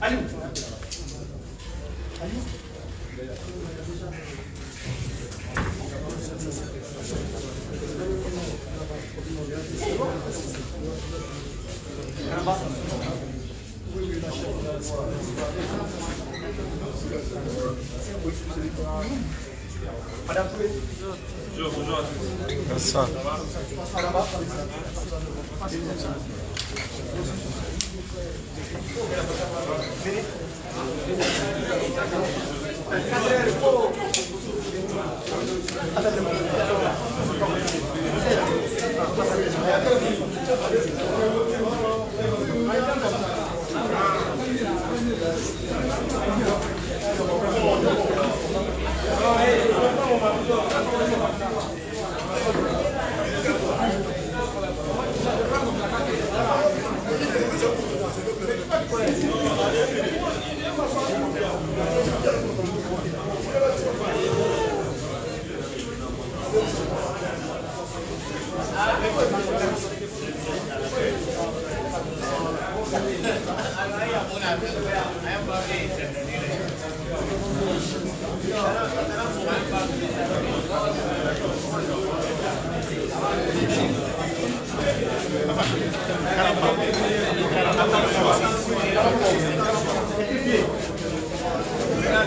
Allez. Madame Poulet. Bonjour à tous. Bonsoir.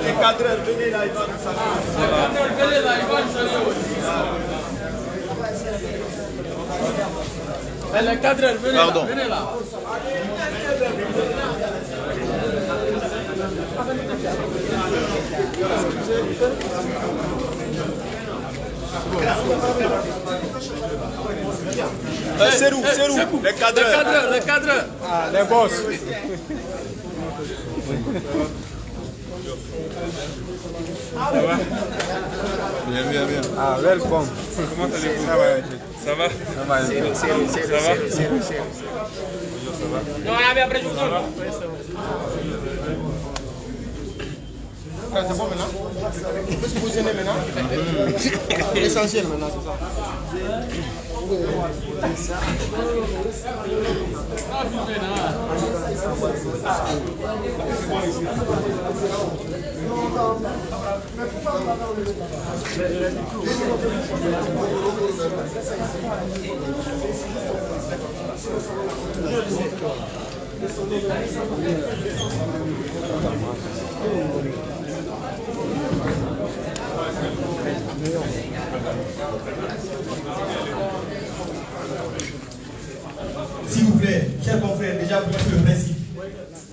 Les cadres, venez là, ils vont nous saluer. Les cadres, venez là, venez là. C'est où, les cadres. Les cadres. Ah, les boss. Bien. Ah, welcome. Comment allez-vous? Ça va? Ça va? Non, après je vous donne. C'est bon maintenant? On peut se positionner maintenant? L'essentiel maintenant, c'est ça. S'il vous plaît, chers confrères, déjà pour le principe.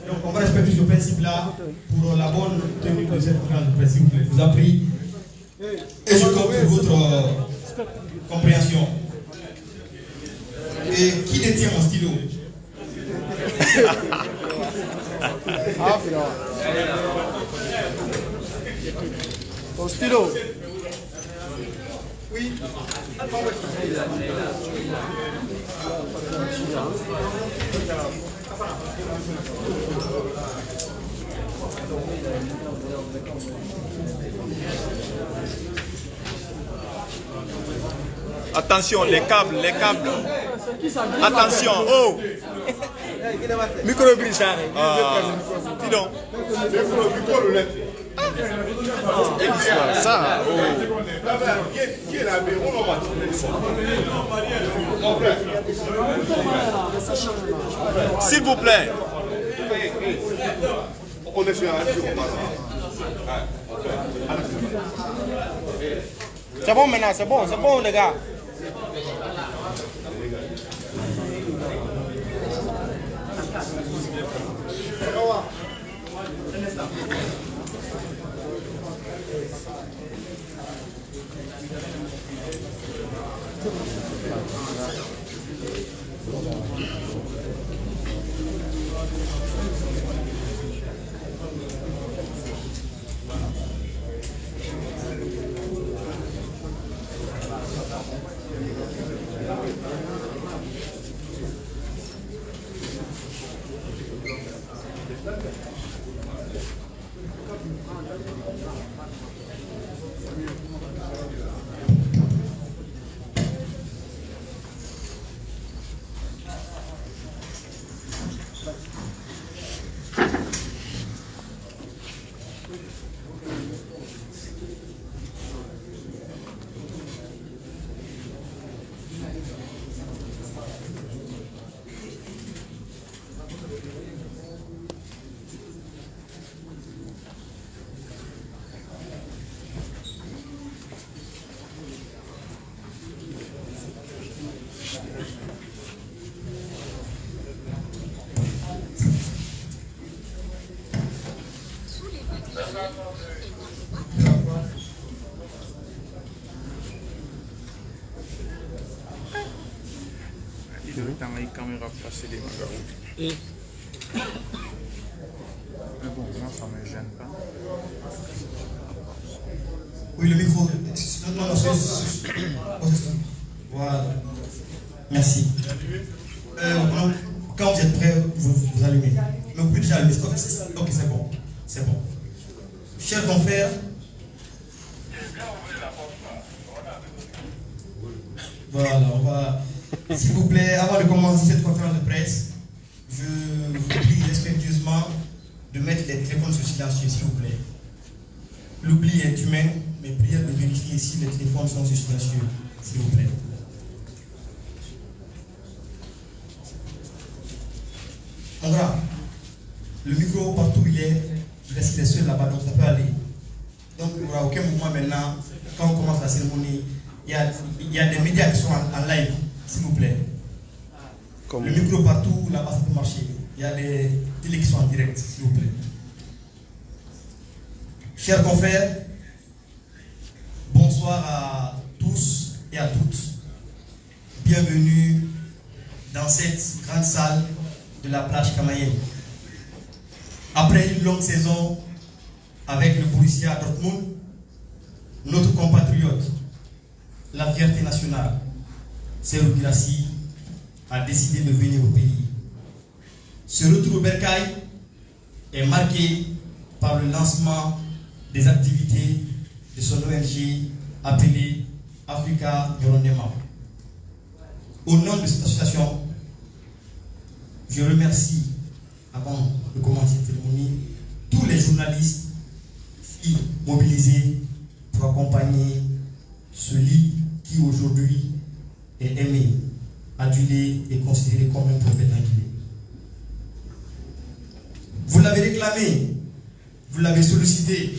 Donc on va respecter ce principe-là pour la bonne tenue de cette conférence de presse, s'il vous plaît. Je vous en prie. Et je compte sur votre compréhension. Et qui détient mon stylo? Ton stylo. Oui. Attention, les câbles. Attention, oh. Micro brise. Dis donc. Ça, Qui est là? S'il vous plaît. On est sur la radio. C'est bon maintenant, c'est bon les gars. Dans les caméras passer les magasins. Et Mais bon, moi ça ne me gêne pas. Oui, le micro. Non, voilà. Merci. Quand vous êtes prêts, vous allumez. Mais vous pouvez déjà allumer. Ok, c'est bon. C'est bon. Chers confrères, voilà, on va. S'il vous plaît, avant de commencer cette conférence de presse, je vous prie respectueusement de mettre les téléphones sur silencieux, s'il vous plaît. L'oubli est humain, mais prière de vérifier si les téléphones sont sur silencieux, s'il vous plaît. En gras, le micro partout où il est seul là-bas, donc ça peut aller. Donc il n'y aura aucun mouvement maintenant. Quand on commence la cérémonie, il y a des médias qui sont en live, s'il vous plaît. Le micro partout, là-bas ça peut marcher. Il y a des télés qui sont en direct, s'il vous plaît. Chers confrères, bonsoir à tous et à toutes. Bienvenue dans cette grande salle de la plage Camaïenne. Après une longue saison avec le Borussia Dortmund, notre compatriote, la fierté nationale, Serhou Guirassy, a décidé de venir au pays. Ce retour au bercail est marqué par le lancement des activités de son ONG appelée Africa Nyorondema. Au nom de cette association, je remercie, avant de commencer cette cérémonie, tous les journalistes qui mobilisés pour accompagner celui qui aujourd'hui est aimé, adulé et considéré comme un prophète incliné. Vous l'avez réclamé, vous l'avez sollicité,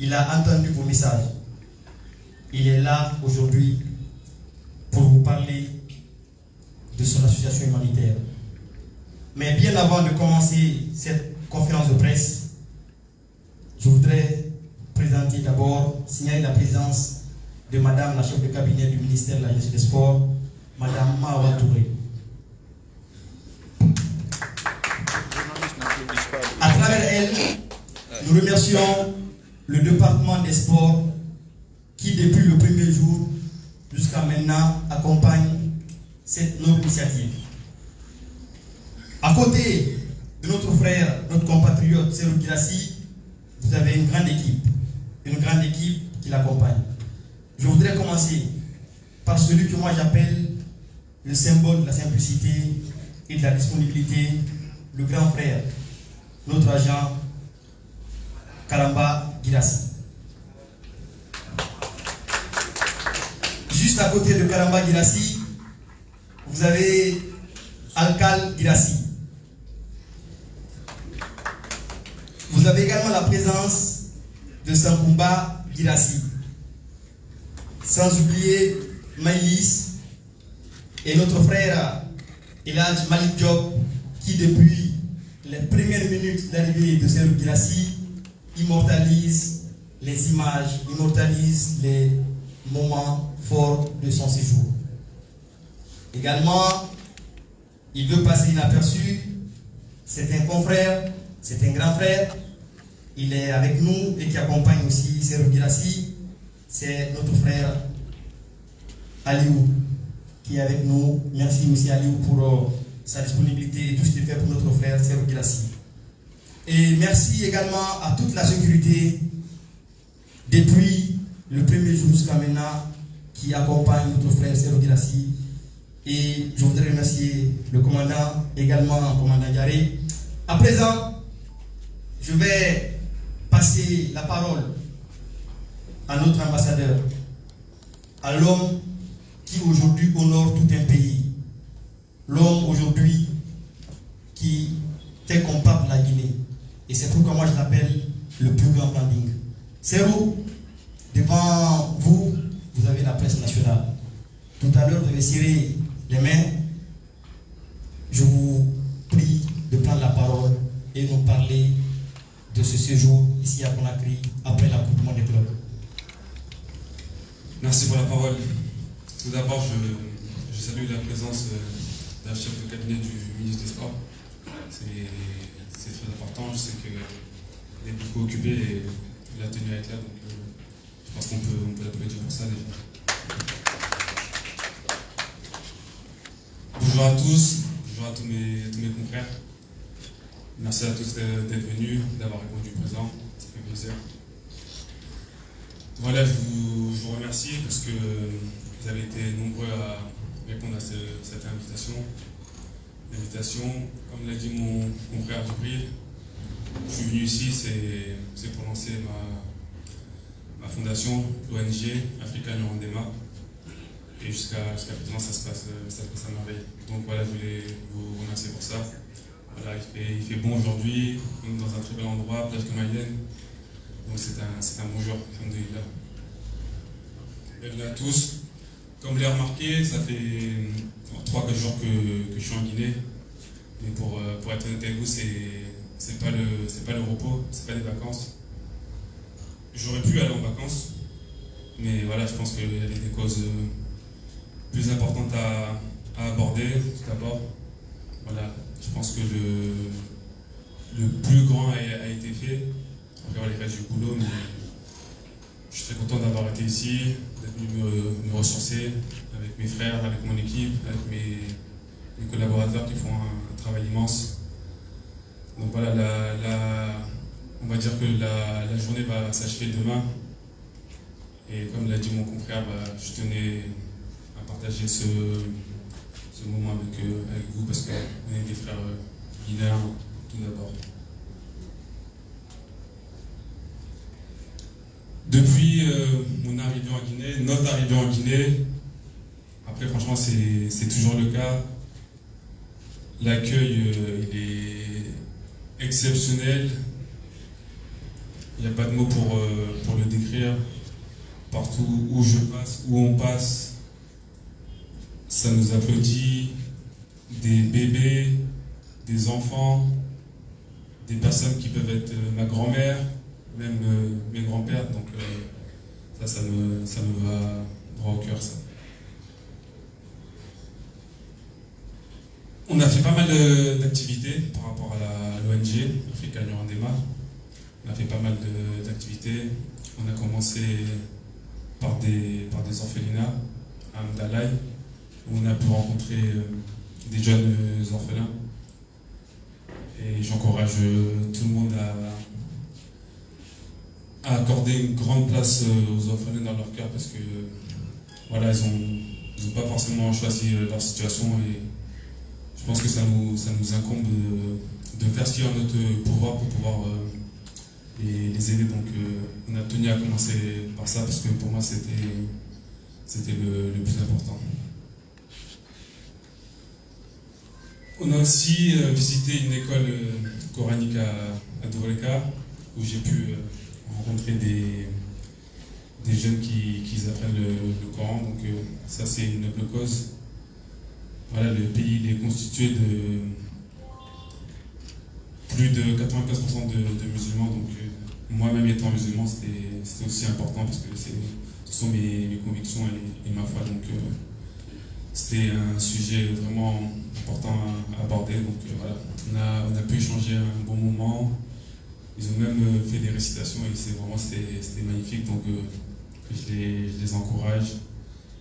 il a entendu vos messages. Il est là aujourd'hui pour vous parler de son association humanitaire. Mais bien avant de commencer cette conférence de presse, je voudrais présenter d'abord, signaler la présence de Madame la chef de cabinet du ministère de la Jeunesse et des Sports, Madame Mawa Touré. À travers elle, nous remercions le département des sports qui, depuis le premier jour jusqu'à maintenant, accompagne cette noble initiative. À côté de notre frère, notre compatriote Serhou Guirassy, vous avez une grande équipe qui l'accompagne. Je voudrais commencer par celui que moi j'appelle le symbole de la simplicité et de la disponibilité, le grand frère, notre agent Karamba Guirassy. Juste à côté de Karamba Guirassy, vous avez Alkal Guirassy. Vous avez également la présence de Sankumba Guirassy. Sans oublier Maïlis et notre frère Elhadj Malik Diop, qui depuis les premières minutes d'arrivée de Serhou Guirassy immortalise les images, immortalise les moments forts de son séjour. Également, il veut passer inaperçu, c'est un confrère, c'est un grand frère, il est avec nous et qui accompagne aussi Serhou Guirassy, c'est notre frère Aliou qui est avec nous. Merci aussi Aliou pour sa disponibilité et tout ce qu'il fait pour notre frère Serhou Guirassy. Et merci également à toute la sécurité depuis le premier jour jusqu'à maintenant qui accompagne notre frère Serhou Guirassy. Et je voudrais remercier le commandant, également le commandant Yaré. À présent, je vais passer la parole à notre ambassadeur, à l'homme qui aujourd'hui honore tout un pays, l'homme aujourd'hui qui fait qu'on parle de la Guinée. Et c'est pourquoi moi je l'appelle le plus grand branding. Serhou, devant vous, vous avez la presse nationale. Tout à l'heure, vous avez serré les mains. Je vous prie de prendre la parole et nous parler de ce séjour ici à Conakry après la Coupe du Monde des clubs. Merci pour la parole. Tout d'abord, je salue la présence d'un chef de cabinet du ministre des Sports. C'est très important. Je sais qu'il est beaucoup occupé et il a tenu à être là. Donc je pense qu'on peut l'applaudir pour ça déjà. Bonjour à tous, bonjour à tous mes confrères. Merci à tous d'être venus, d'avoir répondu présent. Ça fait plaisir. Voilà, je vous remercie parce que vous avez été nombreux à répondre à cette invitation. L'invitation, comme l'a dit mon frère Djibril, je suis venu ici, c'est pour lancer ma fondation, l'ONG Africa Nurandema. Et jusqu'à présent, ça se passe à merveille. Donc voilà, je voulais vous remercier pour ça. Voilà, il fait bon aujourd'hui, dans un très bel endroit, plage Comayenne. Donc c'est un bon jour, alhamdoulilah. Bienvenue à tous. Comme vous l'avez remarqué, ça fait 3-4 jours que je suis en Guinée. Mais pour être honnête avec vous, c'est pas le repos, c'est pas des vacances. J'aurais pu aller en vacances, mais voilà, je pense qu'il y avait des causes plus importantes à aborder. Tout d'abord, voilà, je pense que le plus grand a été fait. Après, voilà, il reste du boulot, mais je suis très content d'avoir été ici, d'être venu me ressourcer avec mes frères, avec mon équipe, avec mes collaborateurs qui font un travail immense. Donc voilà, on va dire que la journée va s'achever demain. Et comme l'a dit mon confrère, je tenais à partager ce moment avec vous parce qu'on est des frères guinéens tout d'abord. Depuis mon arrivée en Guinée, notre arrivée en Guinée, après franchement c'est toujours le cas, l'accueil il est exceptionnel, il n'y a pas de mots pour le décrire. Partout où je passe, où on passe, ça nous applaudit, des bébés, des enfants, des personnes qui peuvent être ma grand-mère, même mes grands-pères, donc ça me va droit au cœur, ça. On a fait pas mal d'activités par rapport à l'ONG Africa Nurandema. On a fait pas mal d'activités. On a commencé par des orphelinats à Mdalaï, où on a pu rencontrer des jeunes orphelins. Et j'encourage tout le monde à accorder une grande place aux orphelins dans leur cœur parce que voilà, ils ont pas forcément choisi leur situation et je pense que ça nous incombe de faire ce qui est en notre pouvoir pour pouvoir les aider. Donc on a tenu à commencer par ça parce que pour moi c'était le plus important. On a aussi visité une école coranique à Doualeka où j'ai pu rencontrer des jeunes qui apprennent le Coran. Donc ça c'est une noble cause. Voilà, le pays il est constitué de plus de 95% de musulmans. Donc moi-même étant musulman, c'était aussi important parce que ce sont mes convictions et ma foi. Donc c'était un sujet vraiment important à aborder. Donc voilà, on a pu échanger un bon moment. Ils ont même fait des récitations et c'était magnifique. Donc je les encourage.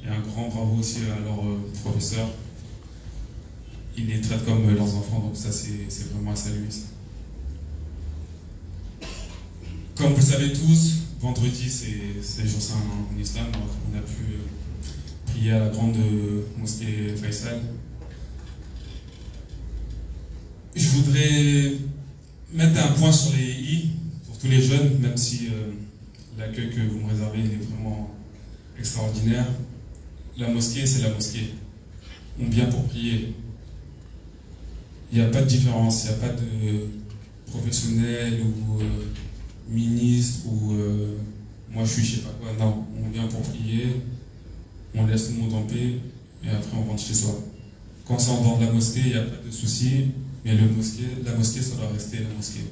Et un grand bravo aussi à leurs professeurs. Ils les traitent comme leurs enfants, donc ça c'est vraiment à saluer. Comme vous le savez tous, vendredi c'est le jour saint en islam, donc on a pu prier à la grande mosquée Faisal. Je voudrais mettre un point sur les i pour tous les jeunes, même si l'accueil que vous me réservez est vraiment extraordinaire. La mosquée, c'est la mosquée. On vient pour prier. Il n'y a pas de différence, il n'y a pas de professionnel ou ministre ou moi je suis je sais pas quoi. Non, on vient pour prier, on laisse tout le monde en paix et après on rentre chez soi. Quand c'est en dehors de la mosquée, il n'y a pas de souci, mais la mosquée ça doit rester la mosquée.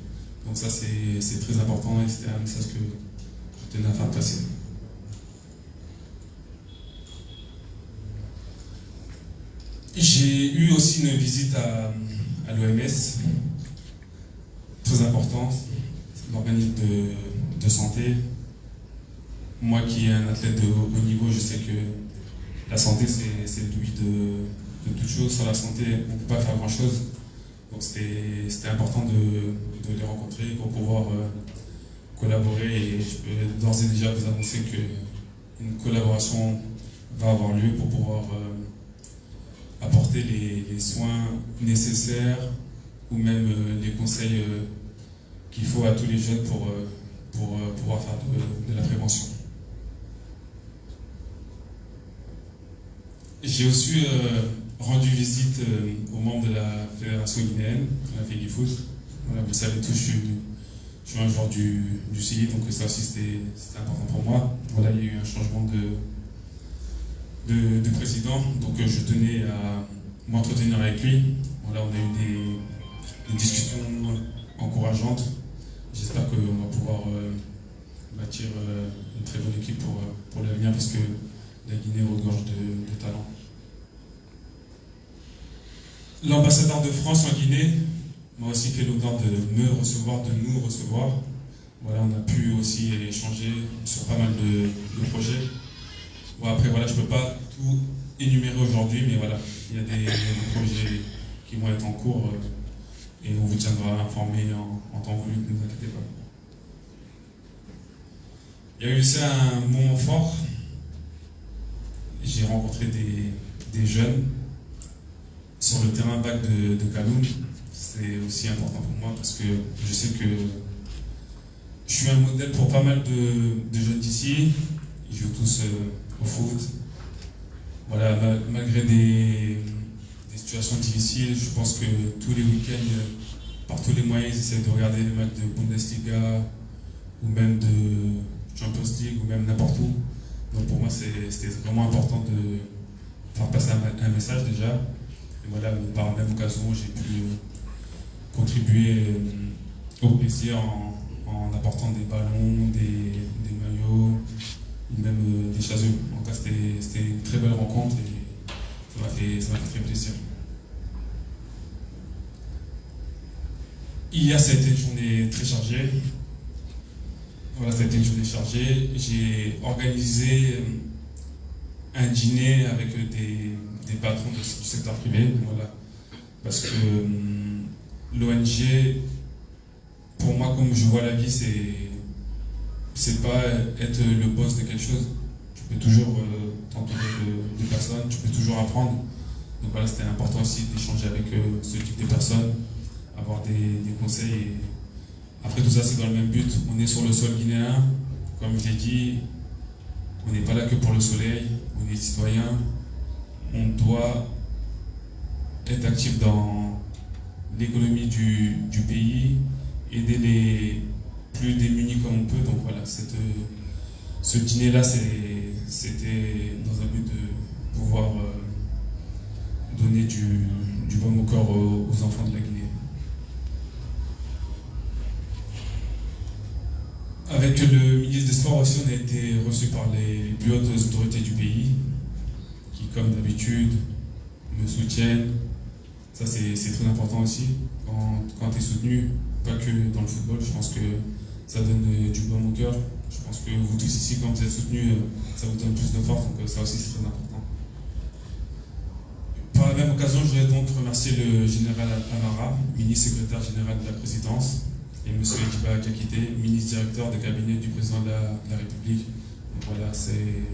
Donc ça c'est très important et c'était un message que je tenais à faire passer. J'ai eu aussi une visite à l'OMS, très importante, l'organisme de santé. Moi qui est un athlète de haut niveau, je sais que la santé c'est le but de toute chose. Sans la santé, on ne peut pas faire grand chose. Donc c'était important de les rencontrer pour pouvoir collaborer, et je peux d'ores et déjà vous annoncer qu'une collaboration va avoir lieu pour pouvoir apporter les soins nécessaires ou même les conseils qu'il faut à tous les jeunes pour pouvoir faire de la prévention. J'ai aussi rendu visite aux membres de la fédération guinéenne, la FEGIFOOT. Voilà, vous le savez tous, je suis un joueur du CILI, donc ça aussi c'était important pour moi. Voilà, il y a eu un changement de président, donc je tenais à m'entretenir avec lui. Voilà, on a eu des discussions encourageantes. J'espère qu'on va pouvoir bâtir une très bonne équipe pour l'avenir, parce que la Guinée regorge de talent. L'ambassadeur de France en Guinée m'a aussi fait l'honneur de me recevoir, de nous recevoir. Voilà, on a pu aussi échanger sur pas mal de projets. Bon, après, voilà, je ne peux pas tout énumérer aujourd'hui, mais voilà, il y a des projets qui vont être en cours et on vous tiendra informé en temps voulu, ne vous inquiétez pas. Il y a eu aussi un moment fort. J'ai rencontré des jeunes sur le terrain bac de Kaloum. C'est aussi important pour moi parce que je sais que je suis un modèle pour pas mal de jeunes d'ici. Ils jouent tous au foot. Voilà, malgré des situations difficiles, je pense que tous les week-ends, par tous les moyens, ils essaient de regarder les matchs de Bundesliga ou même de Champions League ou même n'importe où. Donc pour moi, c'était vraiment important de faire passer un message déjà. Et voilà, par la même occasion, j'ai pu contribuer au plaisir en apportant des ballons, des maillots, même des chasubles. En tout cas, c'était une très belle rencontre et ça m'a fait très plaisir. Hier, ça a été une journée très chargée. Voilà, ça a été une journée chargée. J'ai organisé un dîner avec des patrons du secteur privé. Voilà. Parce que l'ONG, pour moi, comme je vois la vie, c'est pas être le boss de quelque chose. Tu peux toujours t'entourer de personnes, tu peux toujours apprendre. Donc voilà, c'était important aussi d'échanger avec ce type de personnes, avoir des conseils. Et après tout ça, c'est dans le même but. On est sur le sol guinéen, comme je l'ai dit, on n'est pas là que pour le soleil, on est citoyen. On doit être actif dans l'économie du pays, aider les plus démunis comme on peut. Donc voilà, ce dîner-là, c'était dans un but de pouvoir donner du baume au corps aux enfants de la Guinée. Avec le ministre des Sports aussi, on a été reçu par les plus hautes autorités du pays, qui, comme d'habitude, me soutiennent. Ça, c'est très important aussi. Quand tu es soutenu, pas que dans le football, je pense que ça donne du baume au cœur. Je pense que vous tous ici, quand vous êtes soutenus, ça vous donne plus de force, donc ça aussi c'est très important. Par la même occasion, je voudrais donc remercier le général Amara, ministre secrétaire général de la présidence, et M. Ediba Diakité, ministre directeur de cabinet du président de la République. Donc voilà, c'est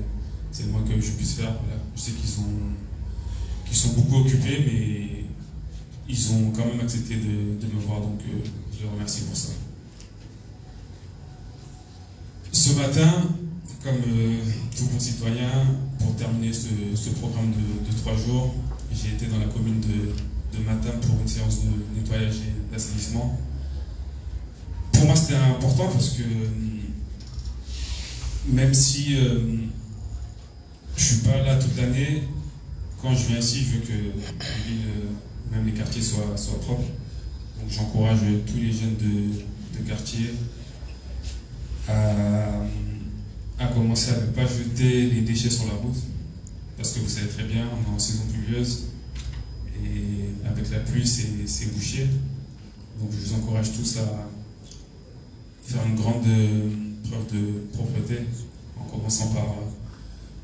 le moins que je puisse faire. Voilà. Je sais qu'ils sont beaucoup occupés, mais ils ont quand même accepté de me voir, donc je les remercie pour ça. Ce matin, comme tout bon citoyen, pour terminer ce programme de 3 jours, j'ai été dans la commune de Matam pour une séance de nettoyage et d'assainissement. Pour moi, c'était important parce que même si je ne suis pas là toute l'année, quand je viens ici, je veux que la ville, même les quartiers soient propres. Donc j'encourage tous les jeunes de quartier à commencer à ne pas jeter les déchets sur la route. Parce que vous savez très bien, on est en saison pluvieuse. Et avec la pluie, c'est bouché. Donc je vous encourage tous à faire une grande preuve de propreté, en commençant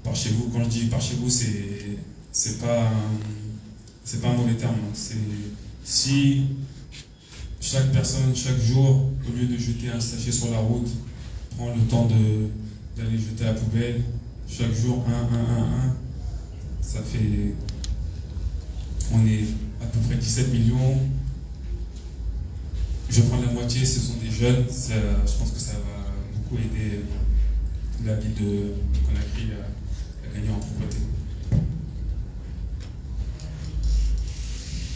par chez vous. Quand je dis par chez vous, c'est pas un mauvais terme. C'est si chaque personne, chaque jour, au lieu de jeter un sachet sur la route, prend le temps d'aller jeter à la poubelle, chaque jour un, ça fait, on est à peu près 17 millions. Je prends la moitié, ce sont des jeunes, je pense que ça va beaucoup aider la ville de Conakry à gagner en propreté.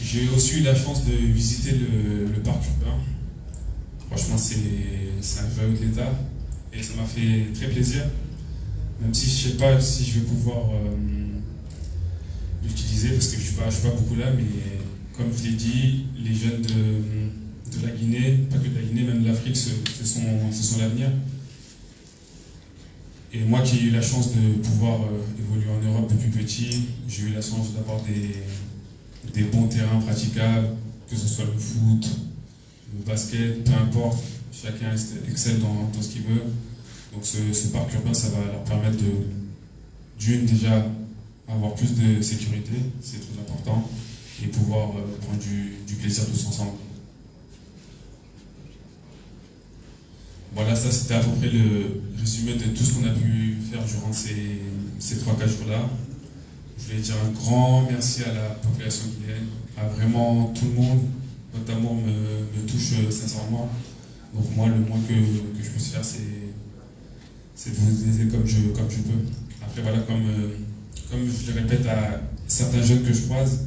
J'ai aussi eu la chance de visiter le parc urbain. Franchement, c'est un joyau de l'État et ça m'a fait très plaisir. Même si je ne sais pas si je vais pouvoir l'utiliser parce que je ne suis pas beaucoup là, mais comme je l'ai dit, les jeunes de la Guinée, pas que de la Guinée, même de l'Afrique, ce sont l'avenir. Et moi qui ai eu la chance de pouvoir évoluer en Europe depuis petit, j'ai eu la chance d'avoir des bons terrains praticables, que ce soit le foot, le basket, peu importe, chacun excelle dans ce qu'il veut. Donc ce parc urbain, ça va leur permettre d'une déjà avoir plus de sécurité, c'est très important, et pouvoir prendre du plaisir tous ensemble. Voilà, ça c'était à peu près le résumé de tout ce qu'on a pu faire durant ces 3-4 jours-là. Je voulais dire un grand merci à la population guinéenne, à vraiment tout le monde. Votre amour me touche sincèrement. Donc moi, le moins que je puisse faire, c'est de vous aider comme je peux. Après voilà, comme je le répète à certains jeunes que je croise,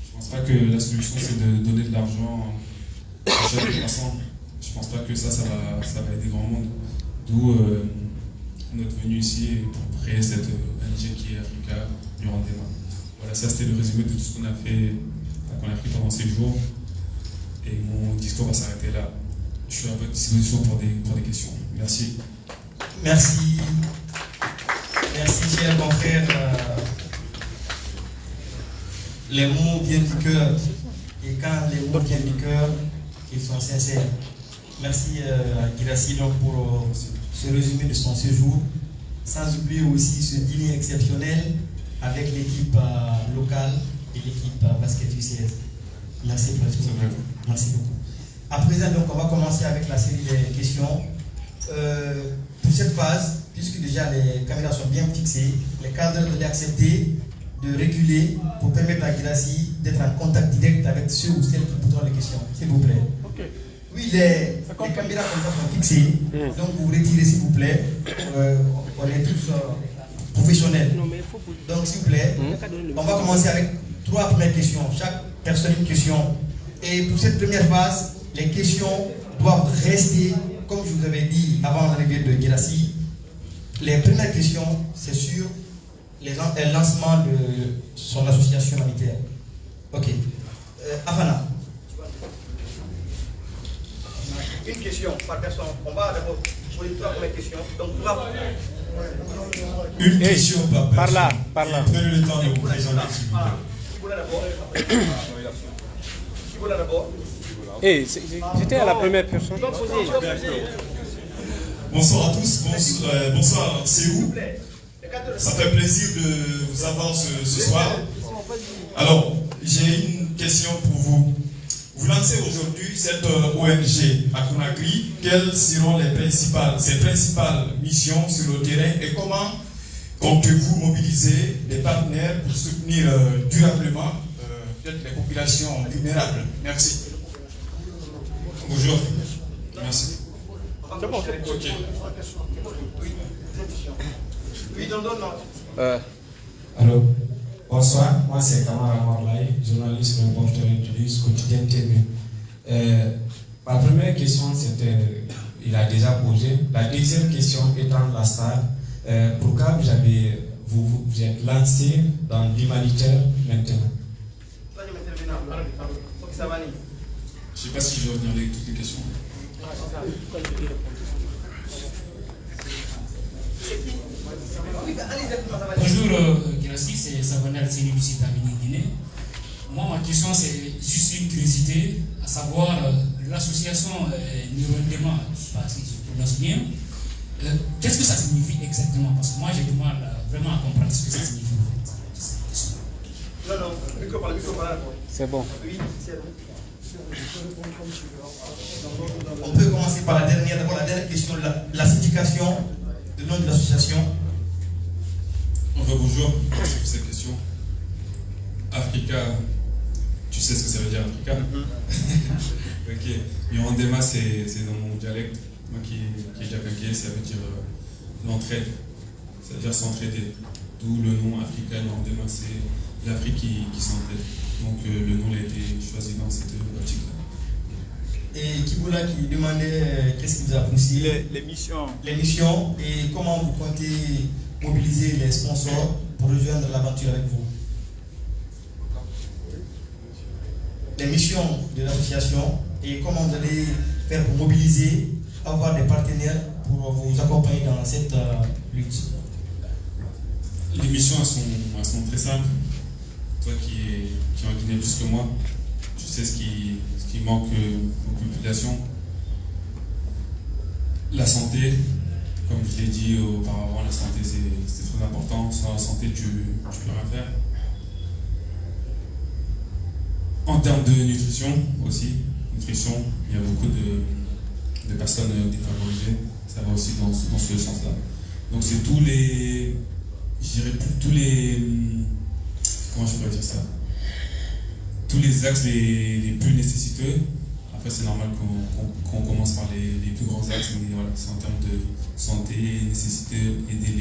je pense pas que la solution c'est de donner de l'argent à chaque passant. Je pense pas que ça va aider grand monde. D'où notre venue ici pour créer cette ONG qui est Africa Nurandema. Voilà, ça c'était le résumé de tout ce qu'on a fait qu'on a pris pendant ces jours. Et mon discours va s'arrêter là. Je suis à votre disposition pour des questions. Merci. Merci. Merci, cher confrère. Les mots viennent du cœur. Et quand les mots viennent du cœur, ils sont sincères. Merci à Guirassy pour ce résumé de son séjour. Sans oublier aussi ce dîner exceptionnel avec l'équipe locale et l'équipe basket UCS. Merci pour l'exposition. Merci beaucoup. À présent, donc, on va commencer avec la série des questions. Pour cette phase, puisque déjà les caméras sont bien fixées, les cadres devaient accepter de reculer pour permettre à Guirassy d'être en contact direct avec ceux ou celles qui poseront les questions. S'il vous plaît. Okay. Oui, les caméras sont fixées, donc vous retirez s'il vous plaît. On est tous professionnels. Donc s'il vous plaît, on va commencer avec 3 premières questions. Chaque personne une question. Et pour cette première phase, les questions doivent rester, comme je vous avais dit avant l'arrivée de Guirassy. Les premières questions, c'est sur le lancement de son association humanitaire. Ok. Afana. Une question par personne. On va d'abord pour les 3 premières questions. Donc, une question par personne. Par là. Prenez le temps de vous présenter, s'il vous plaît. Qui vous l'a d'abord? Qui vous l'a d'abord? J'étais à la première personne. Bonsoir à tous. Bonsoir, c'est où? Ça fait plaisir de vous avoir ce soir. Alors, j'ai une question pour vous. Vous lancez aujourd'hui cette ONG à Conakry. Quelles seront ses principales missions sur le terrain et comment comptez-vous mobiliser les partenaires pour soutenir durablement les populations vulnérables? Merci. Bonjour. Merci. C'est bon. Ok. Oui, non. Alors, bonsoir, moi c'est Kamara Morlaï, journaliste reporter du News Quotidien TV. Ma première question, il a déjà posé. La deuxième question étant la star, pourquoi vous êtes lancé dans l'humanitaire maintenant? Je ne sais pas si je vais revenir avec toutes les questions. Bonjour Guirassy, c'est Savanel Séni du site Guinée. Moi, ma question, c'est juste une curiosité, à savoir l'association Nirondema, je ne sais pas si je prononce bien. Qu'est-ce que ça signifie exactement? Parce que moi, j'ai du mal vraiment à comprendre ce que ça signifie. Non, C'est bon. Oui, c'est bon. On peut commencer par la dernière question, la signification du nom de l'association. Bonjour, merci pour cette question. Africa, tu sais ce que ça veut dire Africa? Ok, Nirondema, c'est dans mon dialecte, moi qui est Jakanké, ça veut dire l'entraide, c'est-à-dire s'entraider. D'où le nom Africa, Nirondema, c'est l'Afrique qui s'entraide. Donc le nom a été choisi dans cette optique-là. Et Kiboula qui demandait qu'est-ce qui vous a poussé Les missions. Les missions et comment vous comptez mobiliser les sponsors pour rejoindre l'aventure avec vous. Les missions de l'association et comment vous allez faire pour mobiliser, avoir des partenaires pour vous accompagner dans cette lutte. Les missions, elles sont très simples. Toi qui es en Guinée plus que moi, tu sais ce qui manque aux populations. La santé, comme je l'ai dit auparavant, la santé c'est très important. Sans la santé, tu peux rien faire. En termes de nutrition aussi, il y a beaucoup de personnes défavorisées. Ça va aussi dans ce sens-là. Donc c'est tous les comment je pourrais dire ça? Tous les axes les plus nécessiteux. Après, c'est normal qu'on commence par les plus grands axes, mais voilà, c'est en termes de santé, nécessité, aider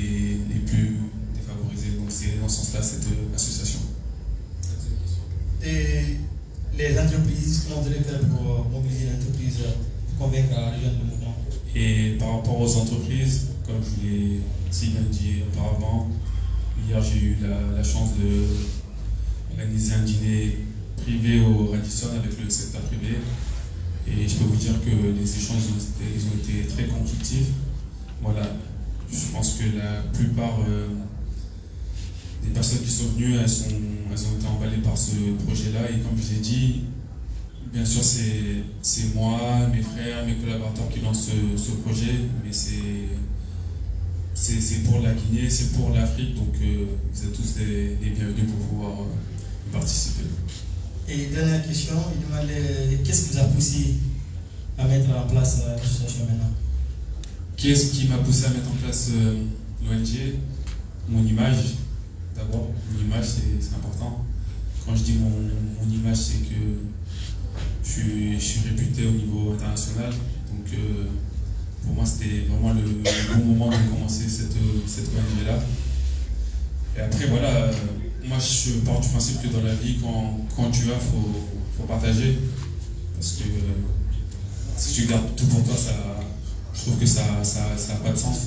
les plus défavorisés. Donc, c'est dans ce sens-là cette association. Et les entreprises, comment vous allez faire pour mobiliser l'entreprise, pour convaincre à rejoindre le mouvement? Et par rapport aux entreprises, comme je vous l'ai si bien dit auparavant, hier j'ai eu la chance d'organiser un dîner privé au Radisson avec le secteur privé. Et je peux vous dire que les échanges ils ont été très constructifs. Voilà, je pense que la plupart des personnes qui sont venues, elles ont été emballées par ce projet-là. Et comme je l'ai dit, bien sûr c'est moi, mes frères, mes collaborateurs qui lancent ce projet, mais c'est pour la Guinée, c'est pour l'Afrique, donc vous êtes tous les bienvenus pour pouvoir y participer. Et dernière question, il demandait qu'est-ce qui vous a poussé à mettre en place l'association maintenant? Qu'est-ce qui m'a poussé à mettre en place l'ONG? Mon image, d'abord. Mon image, c'est important. Quand je dis mon image, c'est que je suis réputé au niveau international. Donc, pour moi, c'était vraiment le bon moment de commencer cette ONG-là. Et après, voilà, moi, je pars du principe que dans la vie, quand tu as, faut partager. Parce que si tu gardes tout pour toi, je trouve que ça n'a pas de sens.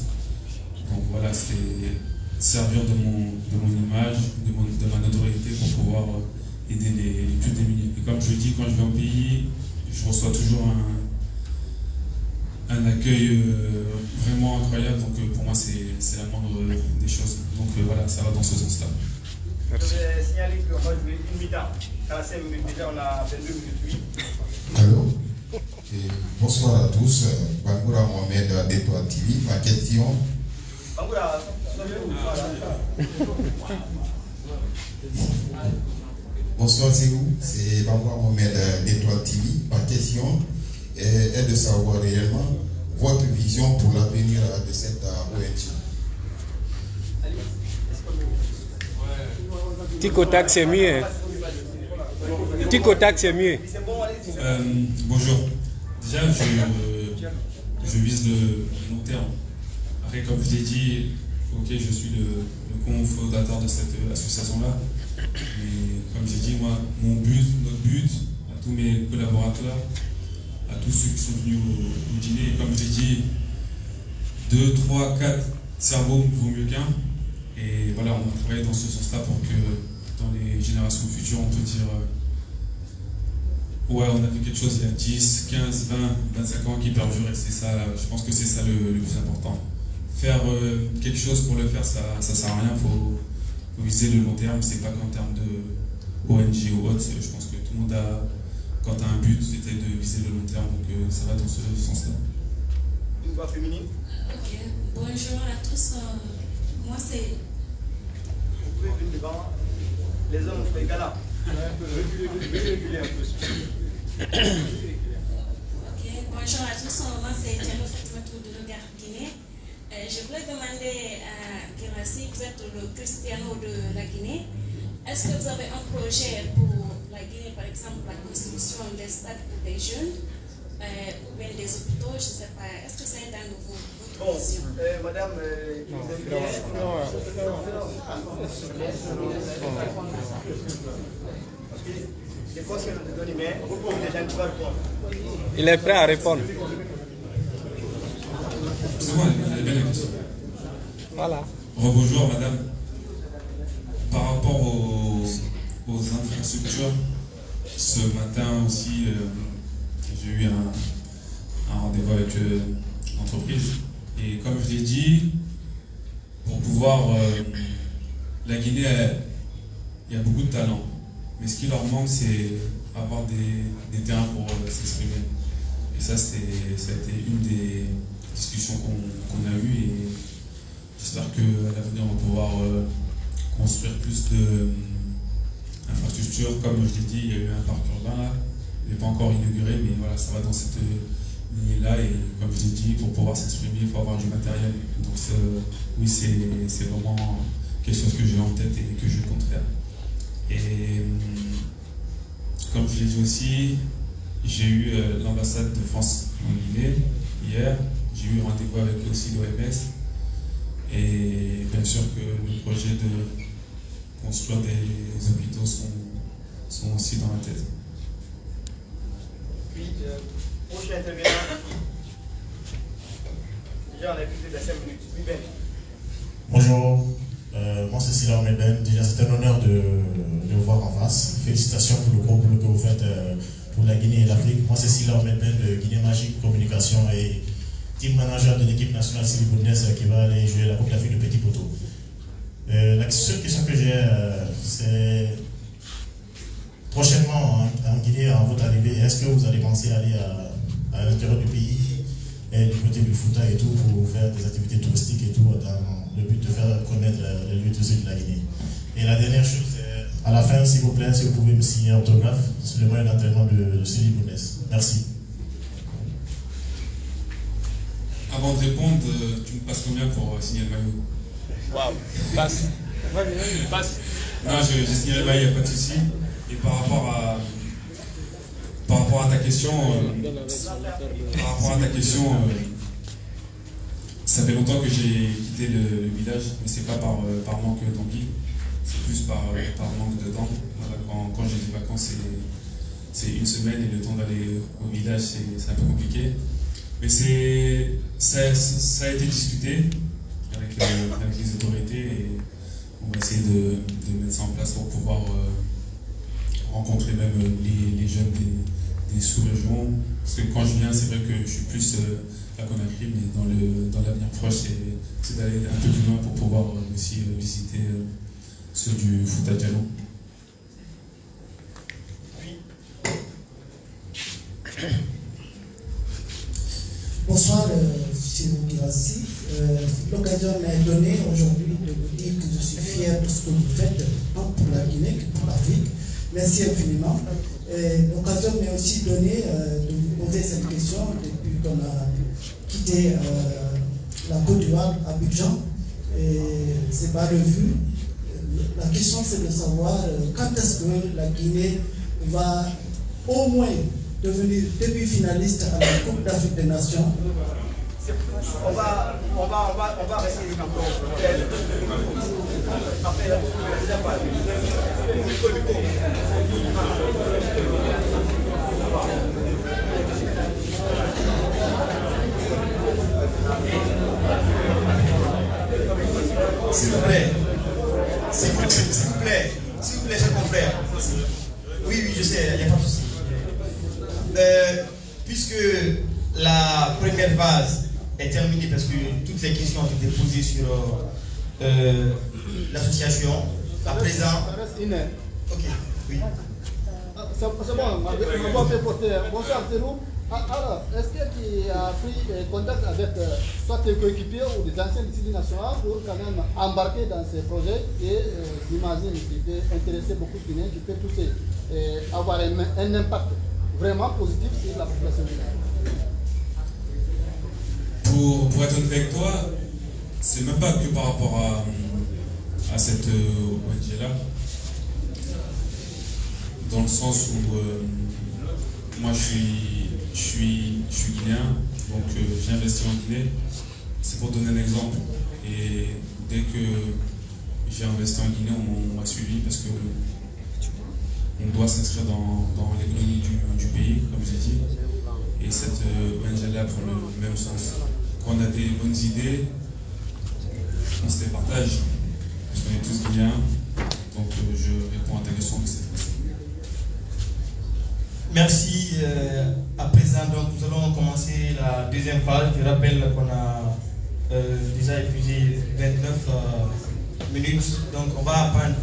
Donc voilà, c'était servir de mon image, de ma notoriété pour pouvoir aider les plus démunis. Et comme je dis, quand je vais au pays, je reçois toujours un accueil vraiment incroyable. Donc pour moi, c'est la moindre des choses. Donc voilà, ça va dans ce sens-là. Je vais signaler qu'on va jouer une mi-temps. 45 minutes déjà, on a 22 minutes 8. Allô? Et bonsoir à tous. Bangoura Mohamed d'Etoile TV. Ma question. Bangoura, bonsoir, c'est vous? C'est Bangoura Mohamed d'Etoile TV. Ma question est de savoir réellement votre vision pour l'avenir de cette ONG. Ticotac, c'est mieux. Ticotac, c'est mieux. Bonjour. Déjà, je vise le long terme. Après, comme je l'ai dit, ok, je suis le cofondateur de cette association-là. Mais comme j'ai dit, moi, notre but, à tous mes collaborateurs, à tous ceux qui sont venus au dîner, comme j'ai dit, 2, 3, 4 cerveaux vaut mieux qu'un. Et voilà, on va travailler dans ce sens-là pour que dans les générations futures, on peut dire ouais, on a fait quelque chose il y a 10, 15, 20, 25 ans qui perdure et c'est ça, je pense que c'est ça le plus important. Faire quelque chose pour le faire, ça sert à rien, faut viser le long terme, c'est pas qu'en termes de ONG ou autre. Je pense que tout le monde a, quand tu as un but, c'était de viser le long terme, donc ça va dans ce sens-là. Une voix féminine. Ok, bonjour à tous. Moi c'est. Vous pouvez venir devant. Les hommes font gala. Reculez un peu. Ok, bonjour à tous. Moi c'est Diallo Fatimatou de Regard Guinée. Je voulais demander à Guirassy, vous êtes le Cristiano de la Guinée. Est-ce que vous avez un projet pour la Guinée, par exemple, la construction des stades pour des jeunes ou bien des hôpitaux, je ne sais pas. Est-ce que c'est dans votre vision? Madame, je pense que nous donnons mais les gens ne peuvent répondre. Il est prêt à répondre. C'est bon, elle est bien la question. Voilà. Bonjour madame. Par rapport aux infrastructures, ce matin aussi, j'ai eu un rendez-vous avec l'entreprise. Et comme je l'ai dit, pour pouvoir... la Guinée, il y a beaucoup de talent. Mais ce qui leur manque, c'est avoir des terrains pour s'exprimer. Et ça a été une des discussions qu'on a eues. Et j'espère qu'à l'avenir, on va pouvoir construire plus d'infrastructures. Comme je l'ai dit, il y a eu un parc urbain là. Il n'est pas encore inauguré, mais voilà, ça va dans cette lignée-là. Et comme je l'ai dit, pour pouvoir s'exprimer, il faut avoir du matériel. Donc oui, c'est vraiment quelque chose que j'ai en tête et que je compte faire. Et comme je l'ai dit aussi, j'ai eu l'ambassade de France en Guinée hier. J'ai eu rendez-vous avec aussi l'OMS. Et bien sûr que le projet de construire des hôpitaux sont aussi dans la tête. Puis, prochain intervenant. Déjà, on a plus de 5 minutes. Oui, Ben. Bonjour, moi c'est Sylvain Meben. Déjà, c'est un honneur de vous voir en face. Félicitations pour le gros boulot que vous faites pour la Guinée et l'Afrique. Moi c'est Sylvain Meben de Guinée Magique Communication et team manager de l'équipe nationale Sylvain qui va aller jouer la Coupe d'Afrique de Petit Poteau. La seule question que j'ai, c'est prochainement en Guinée, à votre arrivée, est-ce que vous allez penser à aller à l'intérieur du pays et du côté du Fouta et tout pour faire des activités touristiques et tout dans le but de faire connaître les lieux touristiques de la Guinée? Et la dernière chose, c'est à la fin, s'il vous plaît, si vous pouvez me signer un autographe sur le moyen d'entraînement de Sylvie Bounès. Merci. Avant de répondre, tu me passes combien pour signer le maillot? Waouh, passe. Passe. Non, j'ai signé le maillot, il n'y a pas de souci. Et par rapport à ta question, ça fait longtemps que j'ai quitté le village, mais c'est pas par manque d'envie, c'est plus par manque de temps. Voilà, quand j'ai des vacances, c'est une semaine et le temps d'aller au village, c'est un peu compliqué. Mais ça a été discuté avec les autorités et on va essayer de mettre ça en place pour pouvoir rencontrer même les jeunes des sous-régions. Parce que quand je viens, c'est vrai que je suis plus à Conakry, mais dans l'avenir proche, c'est d'aller un peu plus loin pour pouvoir aussi visiter ceux du Fouta Djallon. Bonsoir, M. Guirassy. L'occasion m'est donnée aujourd'hui de vous dire que je suis fier de ce que vous faites, tant pour la Guinée que pour l'Afrique. Merci infiniment. L'occasion m'est aussi donnée de vous poser cette question depuis qu'on a quitté la Côte d'Ivoire, Abidjan. C'est pas revu. La question, c'est de savoir quand est-ce que la Guinée va au moins devenir demi-finaliste à la Coupe d'Afrique des Nations. On va rester encore. Après, s'il vous plaît, chers confrères. Oui, je sais, il n'y a pas de souci. Puisque la première phase est terminée, parce que toutes les questions ont été posées sur l'association, à présent. Ok. Oui. C'est bon, ma voix fait porter. Bonsoir, c'est nous. Alors, est-ce que tu as pris contact avec soit tes coéquipiers ou des anciens du Sidi national pour quand même embarquer dans ces projets et j'imagine qui peut intéresser beaucoup de Guinéens, qui peut tous avoir un impact vraiment positif sur la population guinéenne? Pour être honnête avec toi, c'est même pas que par rapport à cette ONG-là, dans le sens où moi je suis guinéen, donc j'ai investi en Guinée. C'est pour donner un exemple. Et dès que j'ai investi en Guinée, on m'a suivi parce que on doit s'inscrire dans l'économie du pays, comme j'ai dit. Et cette ONG-là prend le même sens. Quand on a des bonnes idées, on se les partage. Parce qu'on est tous guinéens. Donc je réponds à ta question de cette façon. Merci. À présent, donc, nous allons commencer la deuxième phase. Je rappelle qu'on a déjà épuisé 29 minutes. Donc, on va prendre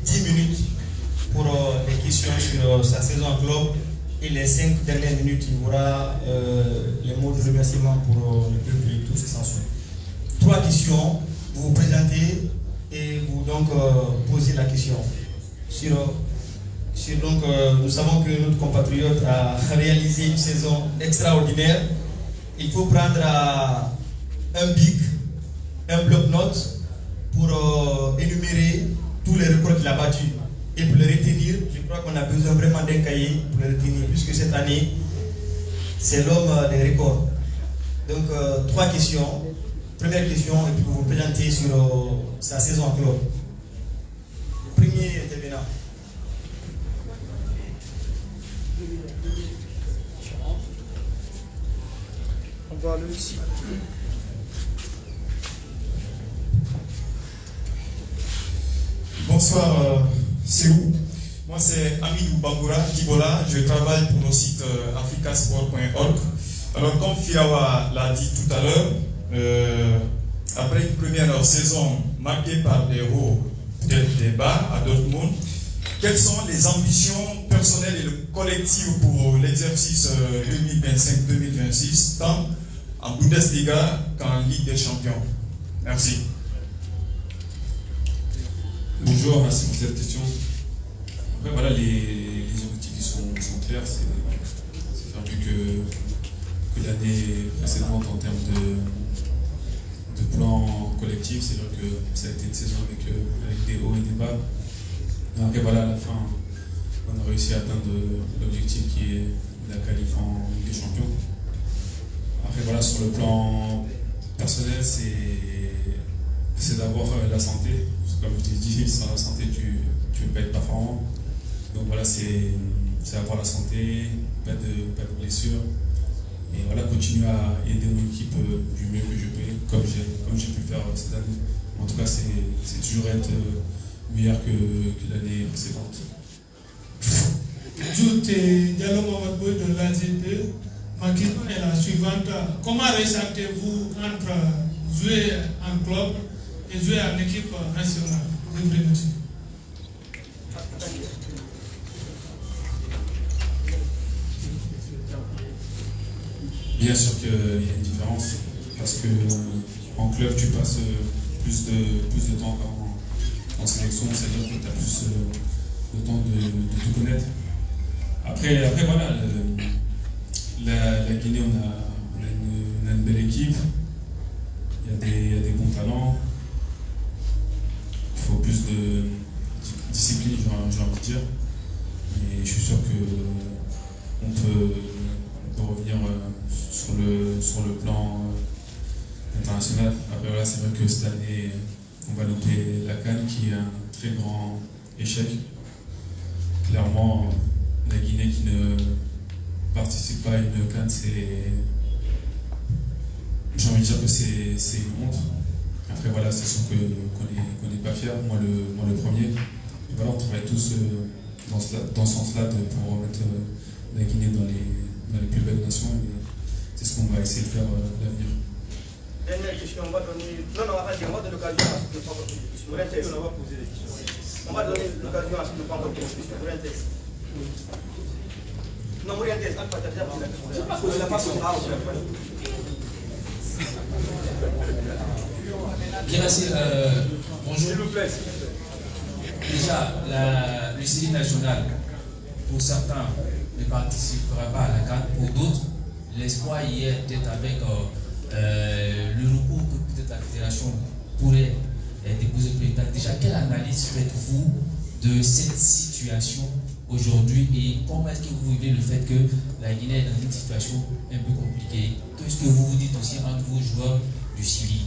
10 minutes pour les questions sur sa saison en club. Et les 5 dernières minutes, il y aura les mots de remerciement pour le peuple et tout ce s'ensuit. 3 questions. Vous vous présentez et vous donc posez la question. Donc, nous savons que notre compatriote a réalisé une saison extraordinaire. Il faut prendre un bic, un bloc-notes pour énumérer tous les records qu'il a battus. Et pour les retenir, je crois qu'on a besoin vraiment d'un cahier pour les retenir, puisque cette année, c'est l'homme des records. Donc, 3 questions. Première question, et puis vous vous présentez sur sa saison en club. Premier intervenant. On va aller ici. Bonsoir, c'est où? Moi c'est Amidou Bangoura Kibola, je travaille pour le site africasport.org. Alors comme Fiawa l'a dit tout à l'heure, après une première saison marquée par des hauts, peut-être des bas à Dortmund, quelles sont les ambitions personnelles et collectives pour l'exercice 2025-2026, tant en Bundesliga qu'en Ligue des Champions? Merci. Bonjour, merci pour cette question. Après, voilà, les objectifs sont clairs. C'est faire mieux que l'année précédente en termes de plan collectif. C'est vrai que ça a été une saison avec des hauts et des bas. Après, voilà, à la fin, on a réussi à atteindre l'objectif qui est la qualif en Ligue des Champions. Après, voilà, sur le plan personnel, c'est d'abord la santé. Comme je t'ai dit, sans la santé, tu ne peux pas être performant. Donc voilà, c'est avoir la santé, pas de blessures. Et voilà, continuer à aider mon équipe du mieux que je peux, comme j'ai pu faire cette année. En tout cas, c'est toujours être meilleur que l'année précédente. Juté Diallo Mamadou de l'AGP. Ma question est la suivante. Comment ressentez-vous entre jouer en club et jouer en équipe nationale? Je vous remercie. Bien sûr qu'il y a une différence, parce que en club tu passes plus de temps qu'en sélection, c'est-à-dire que tu as plus de temps de tout connaître. Après voilà, la Guinée, on a une belle équipe, il y a des bons talents, il faut plus de discipline, j'ai envie de dire, mais je suis sûr qu'on peut revenir sur le plan international. Après voilà, c'est vrai que cette année on va noter la CAN qui est un très grand échec. Clairement, la Guinée qui ne participe pas à une CAN, j'ai envie de dire que c'est une honte. Après voilà, c'est sûr qu'on n'est pas fiers, moi le premier. Et voilà, on travaille tous dans ce sens-là pour remettre la Guinée dans les plus belles nations, et c'est ce qu'on va essayer de faire à l'avenir. Dernière question, on va donner. Non, on va donner l'occasion. On va poser des questions. On va donner l'occasion à ce que nous prenions quelque chose sur un test. Non, vous regardez, Alpha, tu as déjà posé la question. Je ne sais pas poser la question. Ah, ok. Bien, bonjour. S'il vous plaît. Déjà, le CELI national, pour certains, ne participera pas à la CAN. Pour d'autres, l'espoir y est peut-être avec le recours que peut-être la fédération pourrait déposer plus tard. Déjà, quelle analyse faites-vous de cette situation aujourd'hui et comment est-ce que vous vivez le fait que la Guinée est dans une situation un peu compliquée? Qu'est-ce que vous vous dites aussi entre vos joueurs du CELI?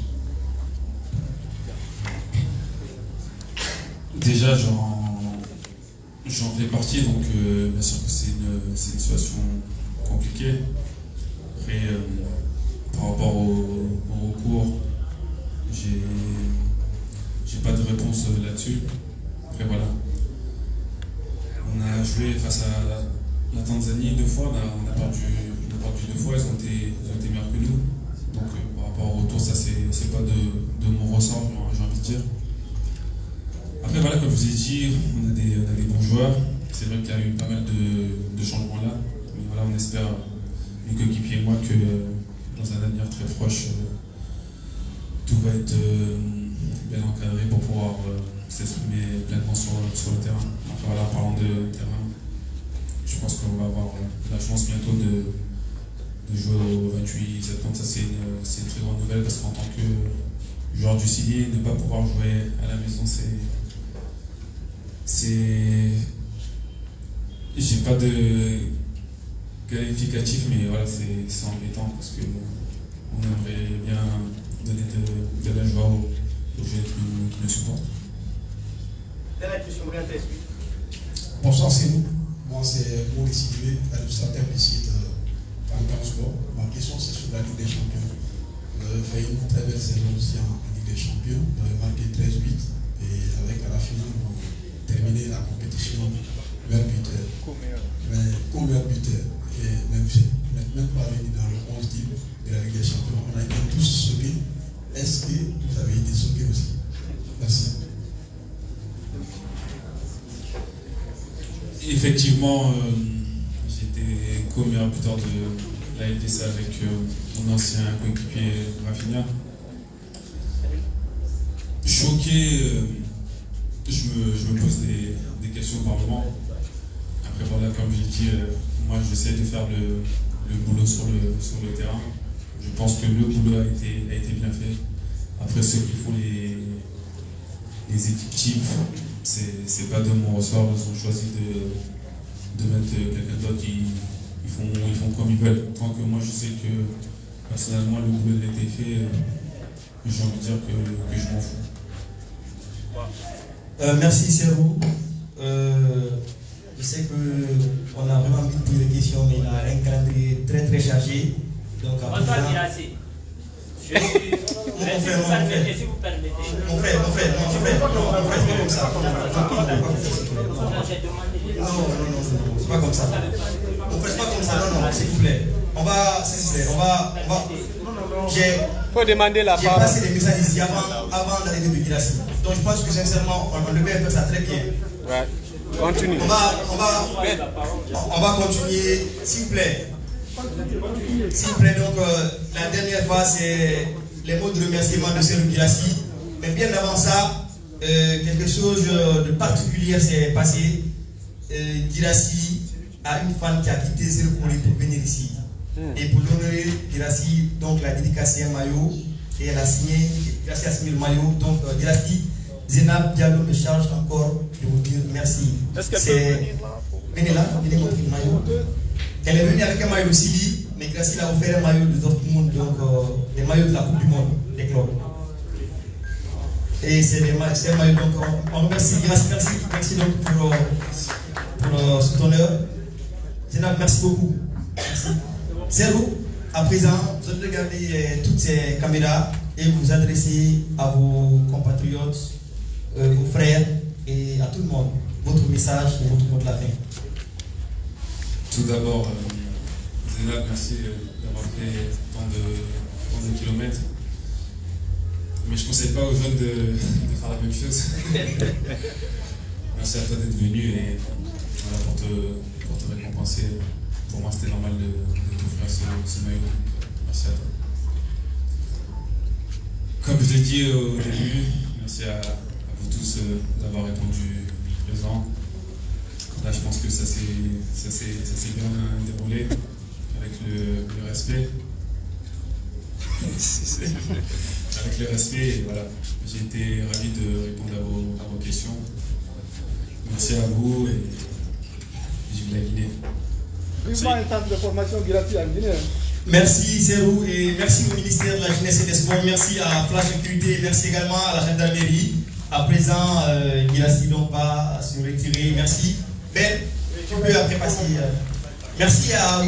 Déjà, j'en fais partie, donc bien sûr que c'est une situation compliquée. Après, par rapport au recours, j'ai pas de réponse là-dessus. Après, voilà. On a joué face à la Tanzanie 2 fois, on a perdu 2 fois, ils ont été meilleurs que nous. Donc par rapport au retour, ça c'est pas de mon ressort, j'ai envie de dire. Après voilà, comme je vous ai dit, on a des bons joueurs. C'est vrai qu'il y a eu pas mal de changements là. Mais voilà, on espère, mes coéquipiers et moi, que dans un avenir très proche, tout va être bien encadré pour pouvoir s'exprimer pleinement sur le terrain. Enfin voilà, en parlant de terrain, je pense qu'on va avoir la chance bientôt de jouer au 28 septembre. Ça c'est une très grande nouvelle parce qu'en tant que joueur du CELI, ne pas pouvoir jouer à la maison, j'ai pas de qualificatif, mais voilà, c'est embêtant parce que on aimerait bien donner de la joie aux jeunes qui nous supportent. Bonsoir, c'est nous. Moi, c'est Maurice Sidibé, administrateur du site Pantan Sport. Ma question, c'est sur la Ligue des Champions. Vous avez fait une très belle saison aussi en Ligue des Champions. Vous avez marqué 13 buts et avec à la finale, vous terminez la compétition meilleur buteur. Mais comme meilleur buteur, et même pas venir dans le 11 type de la Ligue des Champions, on a été tous choqués. Est-ce que vous avez été choqués aussi? Merci. Effectivement, j'étais co-meilleur buteur de la LDC avec mon ancien coéquipier Rafinha. Choqué, je me pose des questions par moment. Après voilà, comme je l'ai dit, moi j'essaie de faire le boulot sur le terrain. Je pense que le boulot a été bien fait. Après ceux qui font les équipes types, c'est pas de mon ressort, ils ont choisi de mettre quelqu'un d'autre qui font comme ils veulent. Tant que moi je sais que personnellement le boulot a été fait, j'ai envie de dire que je m'en fous. Merci Serou. Je sais qu'on a vraiment beaucoup de questions, mais il a un calendrier très très chargé. Donc à présent, mon frère, non, c'est pas comme ça. On fait pas comme ça, non, s'il vous plaît. On va. Faut demander la parole. J'ai passé des messages ici avant d'arriver de Guirassi. Donc je pense que sincèrement, on devait faire ça très bien. Ouais. Continue. On va continuer, s'il vous plaît. S'il vous plaît, donc la dernière fois, c'est les mots de remerciement de Serou Guirassi. Mais bien avant ça, quelque chose de particulier s'est passé. Guirassi a une femme qui a quitté Serou pour venir ici. Et pour l'honorer, Guirassi donc l'a dédicacé un maillot et elle a signé, Guirassi a signé le maillot. Donc Guirassi, Zénab Diallo me charge encore de vous dire merci. Est-ce qu'elle peut venir là? Venez là, venez montrer le maillot. Elle est venue avec un maillot Sili, mais Guirassi l'a offert un maillot de Dortmund, donc des maillots de la Coupe du Monde, des clubs. Et c'est un maillot, donc on remercie Guirassi, merci donc pour cet honneur. Zénab, merci beaucoup. Merci. Serou, à présent, vous allez regarder toutes ces caméras et vous adresser à vos compatriotes, vos frères et à tout le monde votre message et votre mot de la fin. Tout d'abord, Zénab, merci d'avoir fait tant de kilomètres. Mais je ne conseille pas aux jeunes de faire la même chose. merci à toi d'être venu et voilà, pour te récompenser. Pour moi, c'était normal de t'offrir ce maillot. Merci à toi. Comme je l'ai dit au début, merci à vous tous d'avoir répondu présent. Là, je pense que ça s'est bien déroulé avec le respect. Avec le respect, et voilà. J'ai été ravi de répondre à vos questions. Merci à vous et vive la Guinée. Vivement un centre de formation gratuit en Guinée. Merci Serou et merci au ministère de la Jeunesse et des Sports, merci à Flash Sécurité, merci également à la gendarmerie. À présent, Girassi donc pas se retirer, merci. Ben, tu peux après passer. Merci à